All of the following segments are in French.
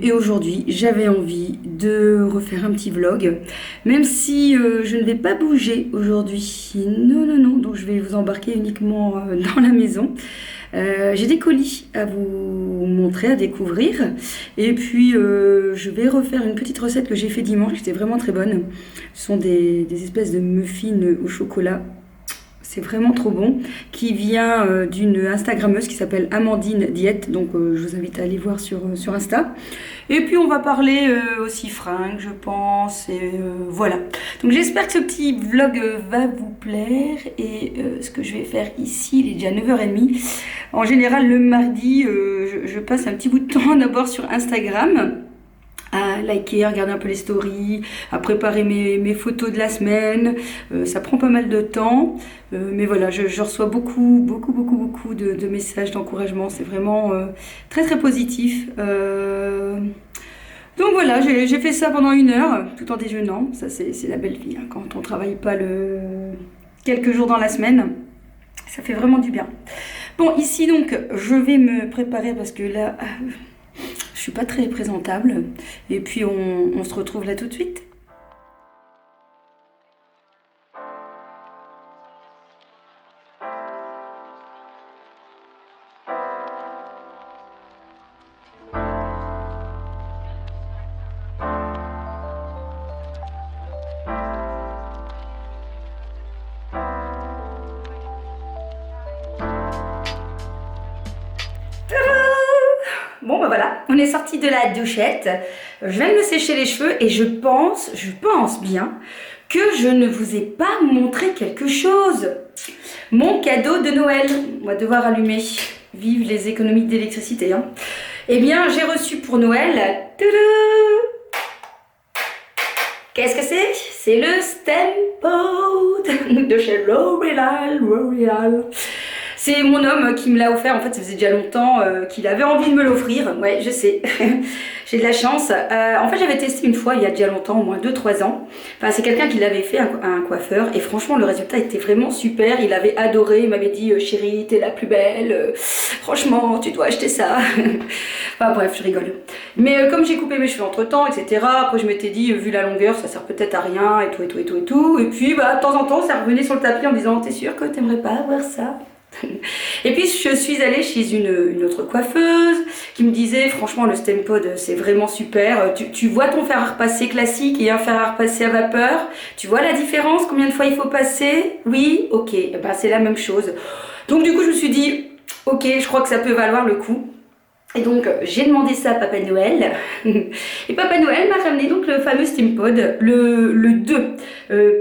et aujourd'hui j'avais envie de refaire un petit vlog, même si je ne vais pas bouger aujourd'hui. Non, non, non, donc je vais vous embarquer uniquement dans la maison. J'ai des colis à vous montrer, à découvrir, et puis je vais refaire une petite recette que j'ai fait dimanche qui était vraiment très bonne. Ce sont des espèces de muffins au chocolat. C'est vraiment trop bon, qui vient d'une Instagrammeuse qui s'appelle Amandine Diète, donc je vous invite à aller voir sur Insta. Et puis on va parler aussi fringues, je pense, et voilà. Donc j'espère que ce petit vlog va vous plaire, et ce que je vais faire ici, il est déjà 9h30. En général, le mardi, je passe un petit bout de temps d'abord sur Instagram, à liker, à regarder un peu les stories, à préparer mes photos de la semaine. Ça prend pas mal de temps, mais voilà, je reçois beaucoup de messages d'encouragement. C'est vraiment très très positif. Donc voilà, j'ai fait ça pendant 1 heure, tout en déjeunant. Ça, c'est la belle vie, hein, quand on travaille pas quelques jours dans la semaine. Ça fait vraiment du bien. Bon, ici donc, je vais me préparer parce que là... je suis pas très présentable, et puis on se retrouve là tout de suite. Bon bah voilà, on est sorti de la douchette, je viens de me sécher les cheveux et je pense bien que je ne vous ai pas montré quelque chose. Mon cadeau de Noël, on va devoir allumer, vive les économies d'électricité, hein. Eh bien j'ai reçu pour Noël, qu'est-ce que c'est? C'est le Stempo de chez L'Oréal. C'est mon homme qui me l'a offert. En fait, ça faisait déjà longtemps qu'il avait envie de me l'offrir. Ouais, je sais. J'ai de la chance. En fait, j'avais testé une fois, il y a déjà longtemps, au moins 2-3 ans. Enfin, c'est quelqu'un qui l'avait fait, un coiffeur. Et franchement, le résultat était vraiment super. Il avait adoré. Il m'avait dit, chérie, t'es la plus belle. Franchement, tu dois acheter ça. Enfin, bref, je rigole. Mais comme j'ai coupé mes cheveux entre temps, etc. Après, je m'étais dit, vu la longueur, ça sert peut-être à rien, et tout. Et puis, bah, de temps en temps, ça revenait sur le tapis en me disant, t'es sûre que t'aimerais pas avoir ça? Et puis je suis allée chez une autre coiffeuse qui me disait franchement le Stempod c'est vraiment super, tu vois ton fer à repasser classique et un fer à repasser à vapeur, tu vois la différence, combien de fois il faut passer? Oui, ok, ben, c'est la même chose. Donc du coup je me suis dit ok, je crois que ça peut valoir le coup. Et donc j'ai demandé ça à Papa Noël et Papa Noël m'a ramené donc le fameux Stempod, le 2,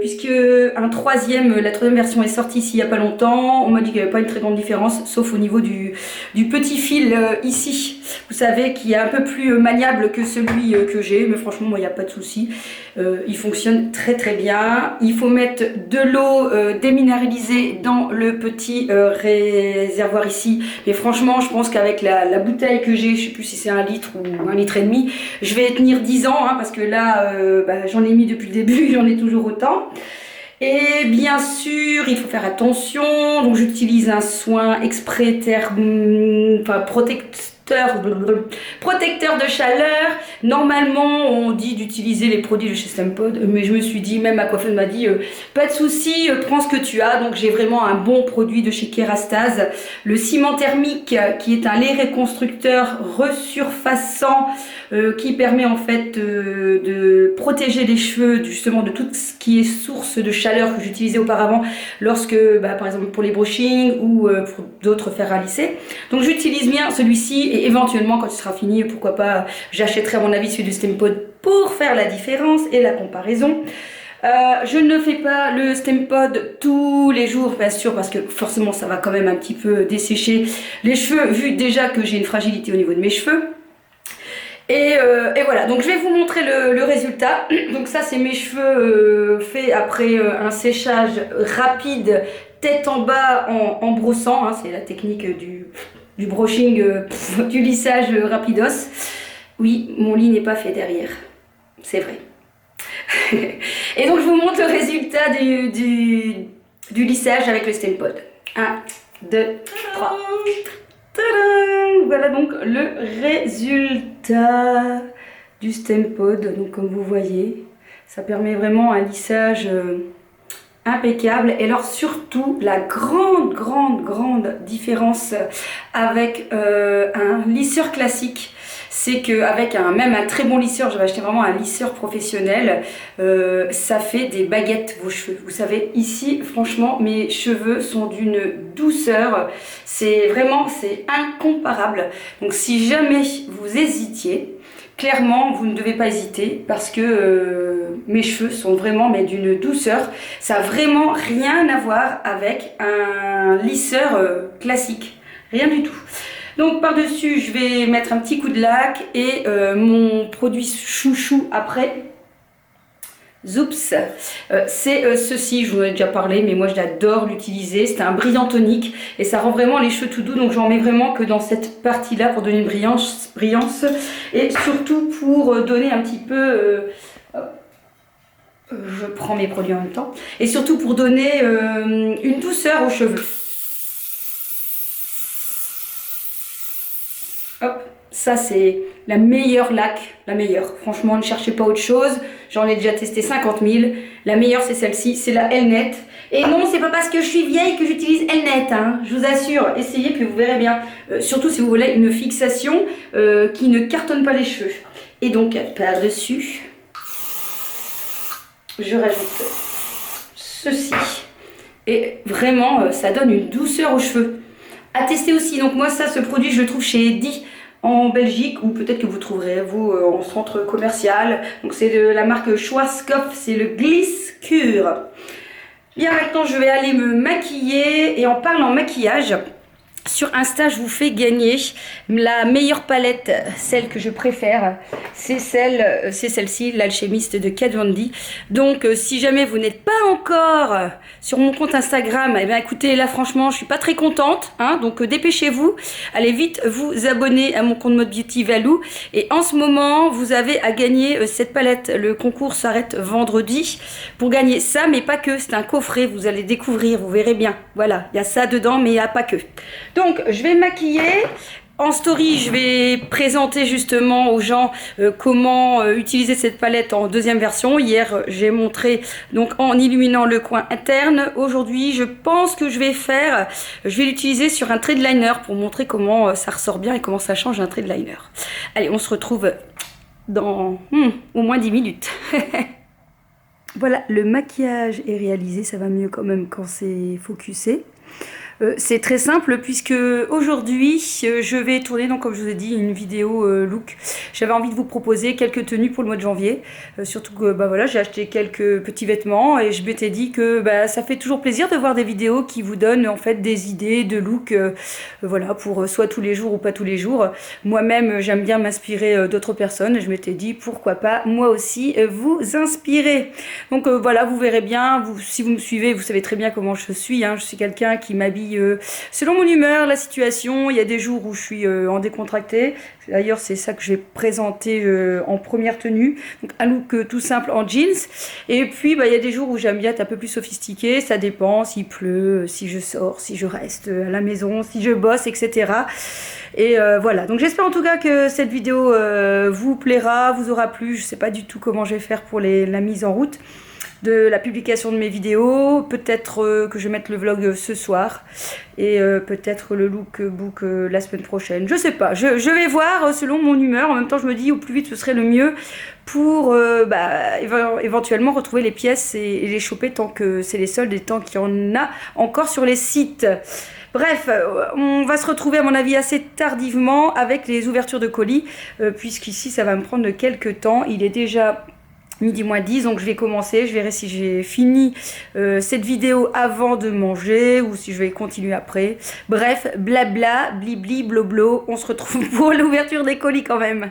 puisque la troisième version est sortie ici il n'y a pas longtemps. On m'a dit qu'il n'y avait pas une très grande différence, sauf au niveau du petit fil ici, vous savez, qui est un peu plus maniable que celui que j'ai, mais franchement moi il n'y a pas de souci. Il fonctionne très très bien. Il faut mettre de l'eau déminéralisée dans le petit réservoir ici, mais franchement je pense qu'avec la bouteille que j'ai, je sais plus si c'est 1 litre ou 1,5 litre, je vais tenir 10 ans, hein, parce que là j'en ai mis depuis le début, j'en ai toujours autant. Et bien sûr, il faut faire attention, donc j'utilise un soin exprès protecteur de chaleur. Normalement, on dit d'utiliser les produits de chez Stempod, mais je me suis dit, même ma coiffeuse m'a dit, pas de souci, prends ce que tu as. Donc j'ai vraiment un bon produit de chez Kerastase, le ciment thermique, qui est un lait reconstructeur resurfaçant, qui permet en fait de protéger les cheveux justement de tout ce qui est source de chaleur que j'utilisais auparavant lorsque, par exemple pour les brushings ou pour d'autres fers à lisser. Donc j'utilise bien celui-ci, et éventuellement quand il sera fini, pourquoi pas, j'achèterai à mon avis celui du Stempod pour faire la différence et la comparaison. Je ne fais pas le Stempod tous les jours, bien sûr, parce que forcément ça va quand même un petit peu dessécher les cheveux, vu déjà que j'ai une fragilité au niveau de mes cheveux. Et voilà, donc je vais vous montrer le résultat. Donc ça c'est mes cheveux faits après un séchage rapide, tête en bas en brossant, hein, c'est la technique du brushing, du lissage rapidos. Oui, mon lit n'est pas fait derrière, c'est vrai. Et donc je vous montre le résultat du lissage avec le Stempod. 1, 2, 3. Tadam! voilà donc le résultat du Stempod. Donc comme vous voyez, ça permet vraiment un lissage impeccable. Et alors surtout la grande différence avec un lisseur classique, c'est qu'avec même un très bon lisseur, j'avais acheté vraiment un lisseur professionnel, ça fait des baguettes vos cheveux. Vous savez, ici franchement mes cheveux sont d'une douceur, c'est incomparable. Donc si jamais vous hésitiez, clairement, vous ne devez pas hésiter parce que mes cheveux sont vraiment d'une douceur. Ça n'a vraiment rien à voir avec un lisseur classique. Rien du tout. Donc par-dessus, je vais mettre un petit coup de lac et mon produit chouchou après. Zoops, c'est ceci, je vous en ai déjà parlé, mais moi j'adore l'utiliser. C'est un brillant tonique et ça rend vraiment les cheveux tout doux. Donc j'en mets vraiment que dans cette partie-là pour donner une brillance et surtout pour donner un petit peu... je prends mes produits en même temps. Et surtout pour donner une douceur aux cheveux. Hop, ça c'est la meilleure laque, la meilleure. Franchement, ne cherchez pas autre chose. J'en ai déjà testé 50 000. La meilleure c'est celle-ci, c'est la Elnet. Et non, c'est pas parce que je suis vieille que j'utilise Elnet, hein. Je vous assure, essayez puis vous verrez bien. Surtout si vous voulez une fixation qui ne cartonne pas les cheveux. Et donc par-dessus, je rajoute ceci. Et vraiment, ça donne une douceur aux cheveux. À tester aussi. Donc moi ça, ce produit je le trouve chez Eddy en Belgique, ou peut-être que vous trouverez vous en centre commercial. Donc c'est de la marque Schwarzkopf, c'est le Gliss Cure. Bien, maintenant je vais aller me maquiller. Et en parlant maquillage, sur Insta je vous fais gagner la meilleure palette, celle que je préfère, c'est celle-ci, l'Alchimiste de Kat Von D. Donc si jamais vous n'êtes pas encore sur mon compte Instagram, eh bien écoutez, là franchement je suis pas très contente, hein, donc dépêchez-vous, allez vite vous abonner à mon compte Mode Beauty Valou. Et en ce moment vous avez à gagner cette palette. Le concours s'arrête vendredi pour gagner ça, mais pas que, c'est un coffret, vous allez découvrir, vous verrez bien. Voilà, il y a ça dedans, mais il n'y a pas que. Donc je vais maquiller. En story, je vais présenter justement aux gens comment utiliser cette palette en deuxième version. Hier, j'ai montré donc en illuminant le coin interne. Aujourd'hui, je pense que je vais l'utiliser sur un trait de liner pour montrer comment ça ressort bien et comment ça change un trait de liner. Allez, on se retrouve dans au moins 10 minutes. Voilà, le maquillage est réalisé. Ça va mieux quand même quand c'est focusé. C'est très simple puisque aujourd'hui je vais tourner, donc comme je vous ai dit, une vidéo look. J'avais envie de vous proposer quelques tenues pour le mois de janvier, surtout que bah voilà, j'ai acheté quelques petits vêtements et je m'étais dit que bah, ça fait toujours plaisir de voir des vidéos qui vous donnent en fait des idées de look, voilà, pour soit tous les jours ou pas tous les jours. Moi-même j'aime bien m'inspirer d'autres personnes et je m'étais dit pourquoi pas moi aussi vous inspirer. Donc voilà, vous verrez bien, si vous me suivez, vous savez très bien comment je suis, hein. Je suis quelqu'un qui m'habille selon mon humeur, la situation. Il y a des jours où je suis en décontracté. D'ailleurs, c'est ça que je vais présenter en première tenue. Donc un look tout simple en jeans. Et puis, bah, il y a des jours où j'aime bien être un peu plus sophistiquée. Ça dépend s'il pleut, si je sors, si je reste à la maison, si je bosse, etc. Et voilà. Donc j'espère en tout cas que cette vidéo vous plaira, vous aura plu. Je ne sais pas du tout comment je vais faire pour la mise en route de la publication de mes vidéos. Peut-être que je vais mettre le vlog ce soir et peut-être le lookbook la semaine prochaine, je sais pas, je vais voir selon mon humeur. En même temps je me dis au plus vite ce serait le mieux pour éventuellement retrouver les pièces et les choper tant que c'est les soldes et tant qu'il y en a encore sur les sites. Bref, on va se retrouver à mon avis assez tardivement avec les ouvertures de colis, puisqu'ici ça va me prendre quelques temps. Il est déjà midi moins 10, donc je vais commencer, je verrai si j'ai fini cette vidéo avant de manger ou si je vais continuer après. Bref, blabla, blibli, bloblo, on se retrouve pour l'ouverture des colis quand même.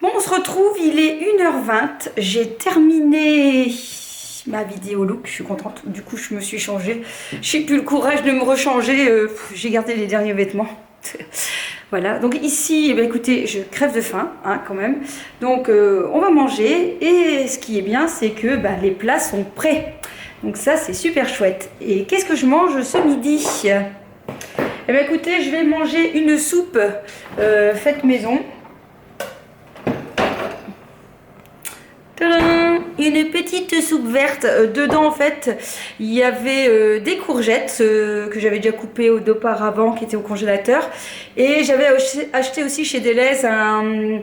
Bon, on se retrouve, il est 1h20, j'ai terminé ma vidéo look, je suis contente, du coup je me suis changée, j'ai plus le courage de me rechanger, j'ai gardé les derniers vêtements. Voilà, donc ici, eh bien, écoutez, je crève de faim, hein, quand même. Donc, on va manger. Et ce qui est bien, c'est que bah, les plats sont prêts. Donc ça, c'est super chouette. Et qu'est-ce que je mange ce midi? Eh bien écoutez, je vais manger une soupe faite maison. Tadam! Une petite soupe verte. Dedans en fait il y avait des courgettes que j'avais déjà coupées auparavant qui étaient au congélateur. Et j'avais acheté aussi chez Deleuze un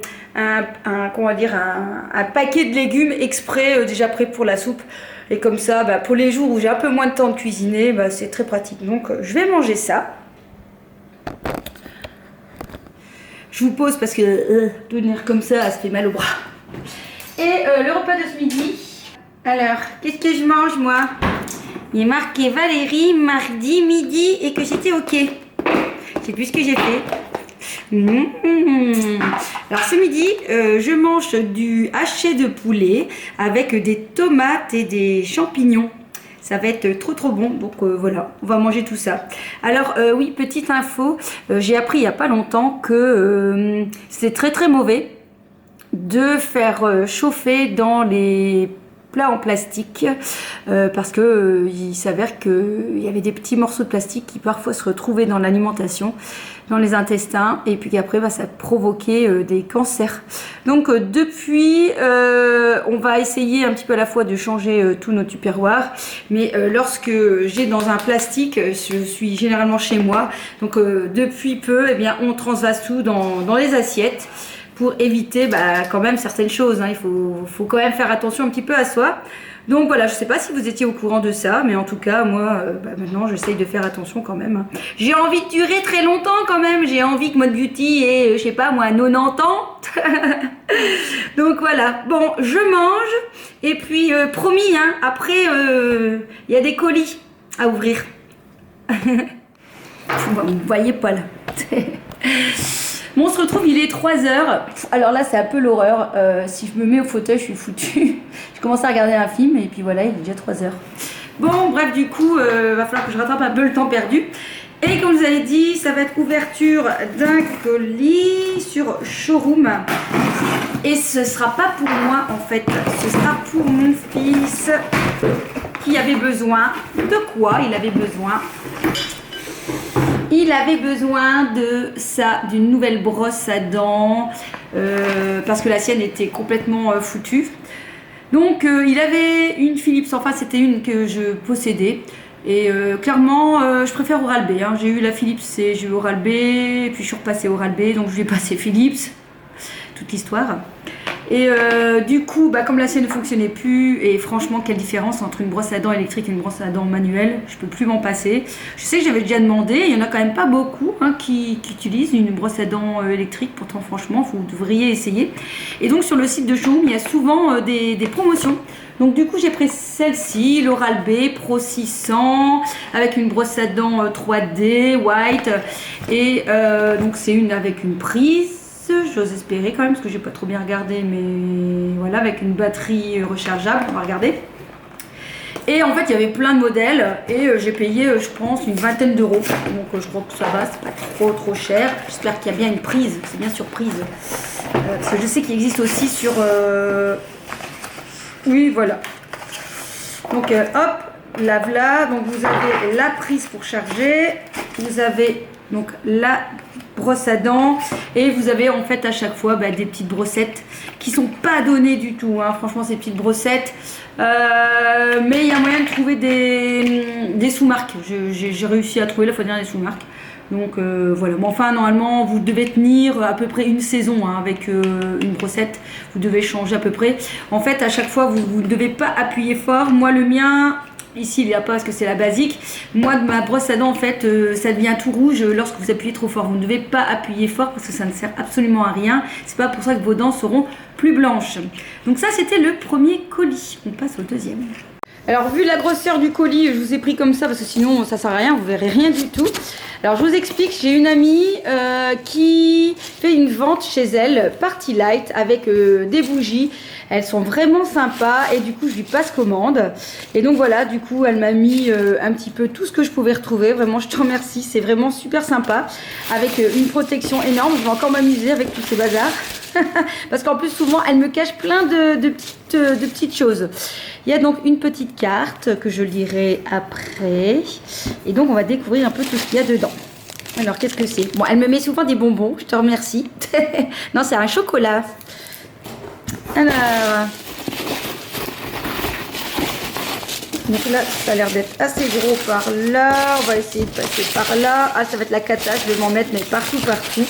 paquet de légumes exprès déjà prêt pour la soupe. Et comme ça, pour les jours où j'ai un peu moins de temps de cuisiner, c'est très pratique. Donc je vais manger ça. Je vous pose parce que tenir comme ça fait mal au bras. Et le repas de ce midi. Alors, qu'est-ce que je mange moi? Il est marqué Valérie, mardi, midi et que c'était ok. Je sais plus ce que j'ai fait. Alors ce midi, je mange du haché de poulet avec des tomates et des champignons. Ça va être trop bon, donc voilà, on va manger tout ça. Alors oui, petite info, j'ai appris il n'y a pas longtemps que c'est très mauvais de faire chauffer dans les plats en plastique parce que il s'avère qu'il y avait des petits morceaux de plastique qui parfois se retrouvaient dans l'alimentation, dans les intestins, et puis qu'après ça provoquait des cancers. Donc depuis on va essayer un petit peu à la fois de changer tous nos tupperwares, mais lorsque j'ai dans un plastique, je suis généralement chez moi, donc depuis peu eh bien on transvase tout dans les assiettes pour éviter quand même certaines choses, hein. Il faut quand même faire attention un petit peu à soi. Donc voilà, je sais pas si vous étiez au courant de ça, mais en tout cas moi maintenant j'essaye de faire attention quand même, hein. J'ai envie de durer très longtemps quand même, j'ai envie que Mode Beauty ait je sais pas moi 90 ans. Donc voilà, bon je mange et puis promis, hein, après il y a des colis à ouvrir. Vous voyez pas là. Bon, on se retrouve, il est 3h. Alors là, c'est un peu l'horreur. Si je me mets au fauteuil, je suis foutue. Je commence à regarder un film et puis voilà, il est déjà 3h. Bon, bref, du coup, va falloir que je rattrape un peu le temps perdu. Et comme je vous avais dit, ça va être ouverture d'un colis sur Showroom. Et ce sera pas pour moi en fait, ce sera pour mon fils qui avait besoin. De quoi il avait besoin? Il avait besoin de ça, d'une nouvelle brosse à dents, parce que la sienne était complètement foutue. Donc il avait une Philips, enfin c'était une que je possédais. Et clairement, je préfère Oral-B, hein. J'ai eu la Philips et j'ai eu Oral-B, et puis je suis repassée Oral-B, donc je lui ai passé Philips, toute l'histoire. Et du coup, comme la sienne ne fonctionnait plus, et franchement, quelle différence entre une brosse à dents électrique et une brosse à dents manuelle, je peux plus m'en passer. Je sais que j'avais déjà demandé, il y en a quand même pas beaucoup qui utilisent une brosse à dents électrique, pourtant franchement, vous devriez essayer. Et donc sur le site de Showroom, il y a souvent des promotions. Donc du coup, j'ai pris celle-ci, l'Oral-B Pro 600, avec une brosse à dents 3D, white, et donc c'est une avec une prise. J'ose espérer quand même parce que j'ai pas trop bien regardé, mais voilà, avec une batterie rechargeable, on va regarder. Et en fait il y avait plein de modèles et j'ai payé je pense une vingtaine d'euros, donc je crois que ça va, c'est pas trop cher. J'espère qu'il y a bien une prise, c'est bien sur prise, parce que je sais qu'il existe aussi sur oui voilà, donc hop, la voilà, donc vous avez la prise pour charger, vous avez donc la brosse à dents et vous avez en fait à chaque fois des petites brossettes qui sont pas données du tout, hein. Franchement ces petites brossettes, mais il y a moyen de trouver des sous-marques. J'ai réussi à trouver la fois dernière des sous-marques, donc voilà. Mais enfin normalement vous devez tenir à peu près une saison, hein, avec une brossette. Vous devez changer à peu près, en fait à chaque fois vous ne devez pas appuyer fort. Moi le mien ici il n'y a pas parce que c'est la basique. Moi de ma brosse à dents en fait ça devient tout rouge lorsque vous appuyez trop fort. Vous ne devez pas appuyer fort parce que ça ne sert absolument à rien. C'est pas pour ça que vos dents seront plus blanches. Donc ça c'était le premier colis. On passe au deuxième. Alors vu la grosseur du colis, je vous ai pris comme ça parce que sinon ça sert à rien, vous verrez rien du tout. Alors je vous explique, j'ai une amie qui fait une vente chez elle, Party Light, avec des bougies. Elles sont vraiment sympas et du coup je lui passe commande. Et donc voilà, du coup elle m'a mis un petit peu tout ce que je pouvais retrouver. Vraiment je te remercie, c'est vraiment super sympa. Avec une protection énorme, je vais encore m'amuser avec tous ces bazars. Parce qu'en plus souvent elle me cache plein de petites choses. Il y a donc une petite carte que je lirai après. Et donc on va découvrir un peu tout ce qu'il y a dedans. Alors, qu'est-ce que c'est? Bon, elle me met souvent des bonbons, je te remercie. Non, c'est un chocolat. Alors... Donc là, ça a l'air d'être assez gros par là. On va essayer de passer par là. Ah, ça va être la cata, je vais m'en mettre, mais partout, partout.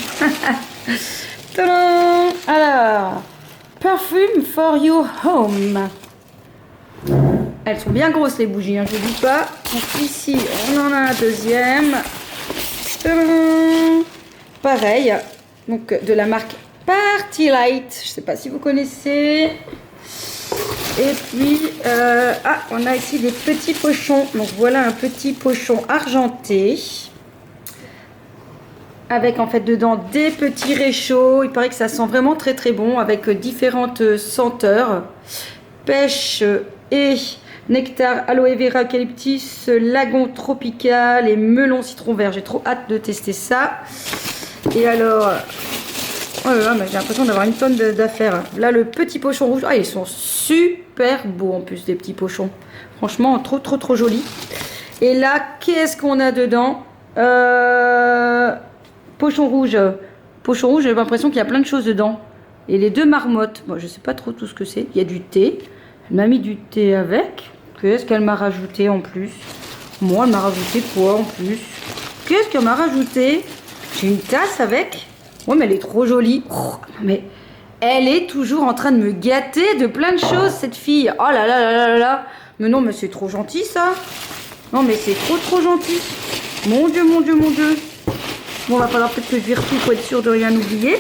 Tadam! Alors, Perfume for your home. Elles sont bien grosses, les bougies, hein, je ne dis pas. Donc ici, on en a un deuxième. Tadam! Pareil, donc de la marque Party Light. Je ne sais pas si vous connaissez. Et puis, on a ici des petits pochons. Donc voilà un petit pochon argenté. Avec en fait dedans des petits réchauds. Il paraît que ça sent vraiment très très bon. Avec différentes senteurs. Pêche et nectar, aloe vera, eucalyptus, lagon tropical et melon citron vert. J'ai trop hâte de tester ça. Et alors... Oh là là, j'ai l'impression d'avoir une tonne d'affaires. Là, le petit pochon rouge. Ah, ils sont super beaux en plus, les petits pochons. Franchement, trop jolis. Et là, qu'est-ce qu'on a dedans? Pochon rouge. Pochon rouge, j'ai l'impression qu'il y a plein de choses dedans. Et les deux marmottes. Bon, je sais pas trop tout ce que c'est. Il y a du thé. Elle m'a mis du thé avec. Qu'est-ce qu'elle m'a rajouté en plus? Moi, elle m'a rajouté quoi en plus? Qu'est-ce qu'elle m'a rajouté? J'ai une tasse avec. Ouais, mais elle est trop jolie. Oh, mais elle est toujours en train de me gâter de plein de choses, cette fille. Oh là là là là là. Mais non, mais c'est trop gentil, ça. Non, mais c'est trop gentil. Mon Dieu, mon Dieu, mon Dieu. Bon, va falloir peut-être que je vire tout pour être sûr de rien oublier.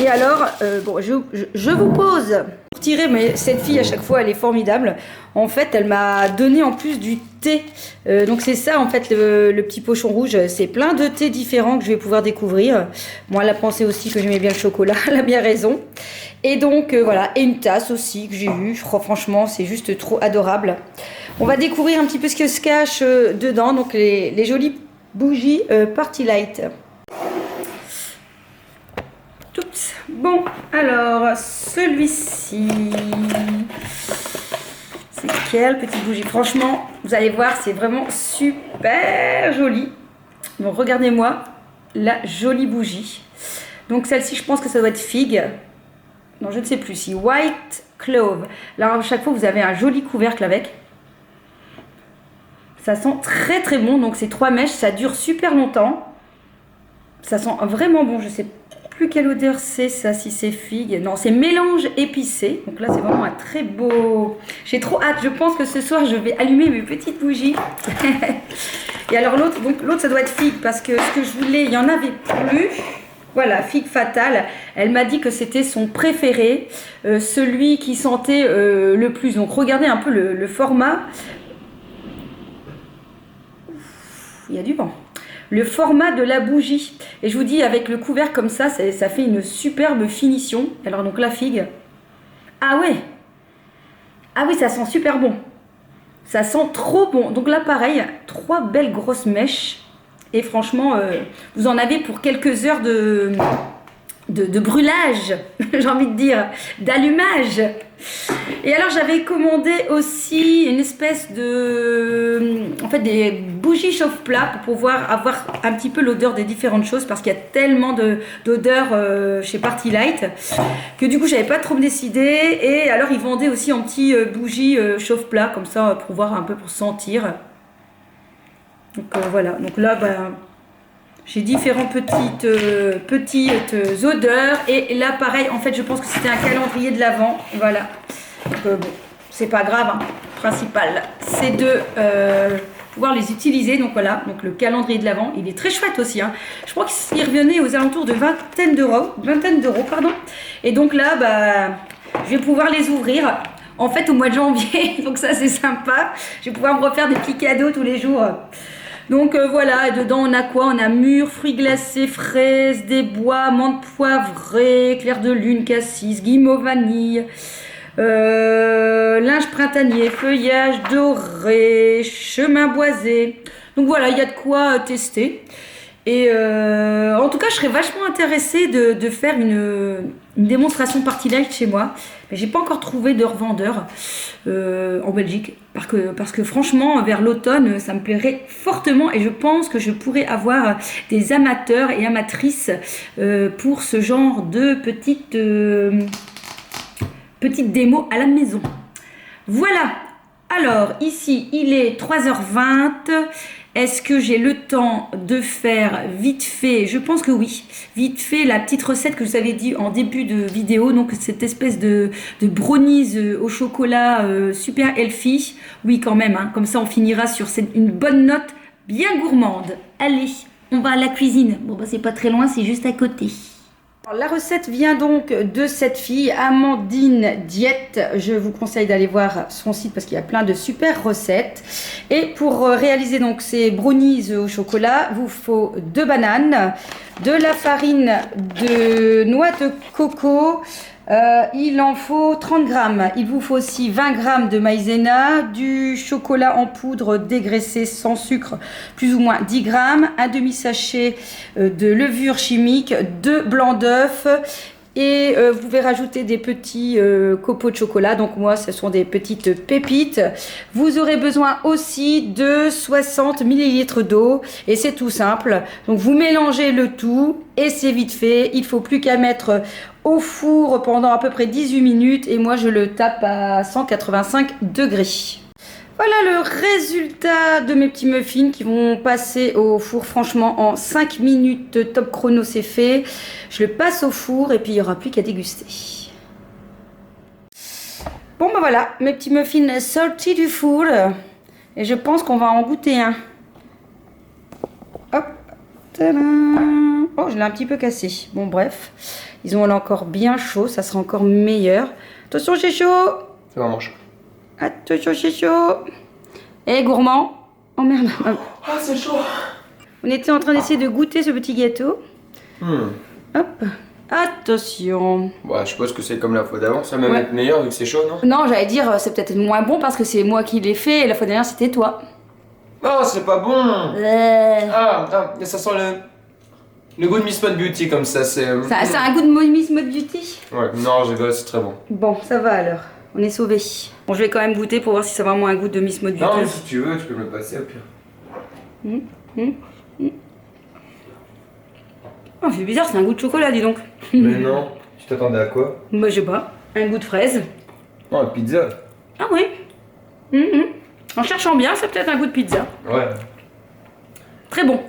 Et alors, bon, je vous pose pour tirer, mais cette fille, à chaque fois, elle est formidable. En fait, elle m'a donné en plus du thé. Donc, c'est ça, en fait, le petit pochon rouge. C'est plein de thés différents que je vais pouvoir découvrir. Moi, elle a pensé aussi que j'aimais bien le chocolat. Elle a bien raison. Et donc, voilà. Et une tasse aussi que j'ai eue. Je crois, franchement, c'est juste trop adorable. On va découvrir un petit peu ce que se cache dedans. Donc, les jolies bougies Party Light. Bon, alors, celui-ci, c'est quelle petite bougie? Franchement, vous allez voir, c'est vraiment super joli. Donc, regardez-moi la jolie bougie. Donc, celle-ci, je pense que ça doit être figue. Non, je ne sais plus si. White Clove. Là, à chaque fois, vous avez un joli couvercle avec. Ça sent très bon. Donc, c'est 3 mèches. Ça dure super longtemps. Ça sent vraiment bon. Je sais plus quelle odeur c'est ça, si c'est figue. Non, c'est mélange épicé. Donc là, c'est vraiment un très beau... J'ai trop hâte. Je pense que ce soir, je vais allumer mes petites bougies. Et alors l'autre, ça doit être figue. Parce que ce que je voulais, il n'y en avait plus. Voilà, figue fatale. Elle m'a dit que c'était son préféré. Celui qui sentait le plus. Donc regardez un peu le format. Il y a du vent. Le format de la bougie. Et je vous dis, avec le couvercle comme ça fait une superbe finition. Alors donc la figue. Ah ouais. Ah oui, ça sent super bon. Ça sent trop bon. Donc là, pareil, 3 belles grosses mèches. Et franchement, vous en avez pour quelques heures de brûlage, j'ai envie de dire, d'allumage. Et alors j'avais commandé aussi une espèce de... En fait des bougies chauffe-plat pour pouvoir avoir un petit peu l'odeur des différentes choses. Parce qu'il y a tellement d'odeurs chez Party Light que du coup j'avais pas trop me décider. Et alors ils vendaient aussi en petits bougies chauffe-plat comme ça pour voir un peu, pour sentir. Donc voilà, donc là j'ai différentes petites odeurs. Et là pareil, en fait je pense que c'était un calendrier de l'Avent. Voilà, donc bon, c'est pas grave, hein. Le principal c'est de pouvoir les utiliser. Donc voilà, donc le calendrier de l'Avent, il est très chouette aussi, hein. Je crois qu'il revenait aux alentours de vingtaine d'euros, pardon. Et donc là je vais pouvoir les ouvrir en fait au mois de janvier. Donc ça c'est sympa, je vais pouvoir me refaire des petits cadeaux tous les jours. Donc voilà, et dedans on a quoi? On a mûres, fruits glacés, fraises, des bois, menthe poivrée, clair de lune, cassis, guimauve, vanille, linge printanier, feuillage doré, chemin boisé. Donc voilà, il y a de quoi tester. Et en tout cas, je serais vachement intéressée de faire une démonstration party light chez moi. Mais j'ai pas encore trouvé de revendeur en Belgique. Parce que franchement, vers l'automne, ça me plairait fortement. Et je pense que je pourrais avoir des amateurs et amatrices pour ce genre de petite démo à la maison. Voilà. Alors, ici, il est 3h20. Est-ce que j'ai le temps de faire vite fait? Je pense que oui. Vite fait, la petite recette que je vous avais dit en début de vidéo. Donc, cette espèce de brownies au chocolat super healthy. Oui, quand même. Hein, comme ça, on finira sur une bonne note bien gourmande. Allez, on va à la cuisine. Bon, bah, c'est pas très loin, c'est juste à côté. Alors, la recette vient donc de cette fille, Amandine Diète. Je vous conseille d'aller voir son site parce qu'il y a plein de super recettes. Et pour réaliser donc ces brownies au chocolat, vous faut 2 bananes, de la farine de noix de coco. Il en faut 30 grammes. Il vous faut aussi 20 grammes de maïzena, du chocolat en poudre dégraissé sans sucre, plus ou moins 10 grammes, un demi-sachet de levure chimique, 2 blancs d'œufs. Et vous pouvez rajouter des petits copeaux de chocolat. Donc moi, ce sont des petites pépites. Vous aurez besoin aussi de 60 ml d'eau. Et c'est tout simple. Donc vous mélangez le tout et c'est vite fait. Il ne faut plus qu'à mettre au four pendant à peu près 18 minutes. Et moi, je le tape à 185 degrés. Voilà le résultat de mes petits muffins qui vont passer au four. Franchement, en 5 minutes top chrono, c'est fait. Je le passe au four et puis il n'y aura plus qu'à déguster. Bon, ben voilà, mes petits muffins sortis du four. Et je pense qu'on va en goûter un. Hop, tadam. Oh, je l'ai un petit peu cassé. Bon, bref, ils ont encore bien chaud, ça sera encore meilleur. Attention, c'est chaud. C'est vraiment chaud. Attention, c'est chaud. Eh, gourmand. Oh merde. Ah, c'est chaud. On était en train d'essayer de goûter ce petit gâteau. Hop. Attention. Bah, je suppose que c'est comme la fois d'avant. Ça va même être meilleur vu que c'est chaud, non? Non, j'allais dire c'est peut-être moins bon parce que c'est moi qui l'ai fait et la fois dernière c'était toi. Oh, c'est pas bon. Ah, ça sent le goût de Miss Mode Beauty comme ça. Ça a un goût de Miss Mode Beauty? Ouais, non, j'ai c'est très bon. Bon, ça va alors. On est sauvés. Bon, je vais quand même goûter pour voir si ça a vraiment un goût de Miss Mode Beauty. Non, mais si tu veux, tu peux me le passer au pire. Oh, c'est bizarre, c'est un goût de chocolat, dis donc. Mais non, tu t'attendais à quoi? Moi, je sais pas. Un goût de fraise. Oh, pizza. Ah oui. En cherchant bien, c'est peut-être un goût de pizza. Ouais. Très bon.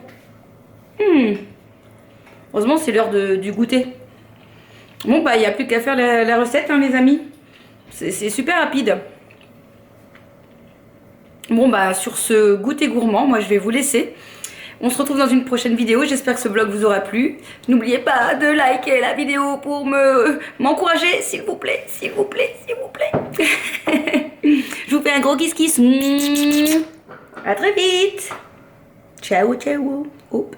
Heureusement, c'est l'heure du goûter. Bon, bah, il n'y a plus qu'à faire la recette, hein, les amis. C'est super rapide. Bon, bah, sur ce goûter gourmand, moi, je vais vous laisser. On se retrouve dans une prochaine vidéo. J'espère que ce vlog vous aura plu. N'oubliez pas de liker la vidéo pour m'encourager, s'il vous plaît, s'il vous plaît, s'il vous plaît. Je vous fais un gros kiss kiss. À très vite. Ciao, ciao. Hop.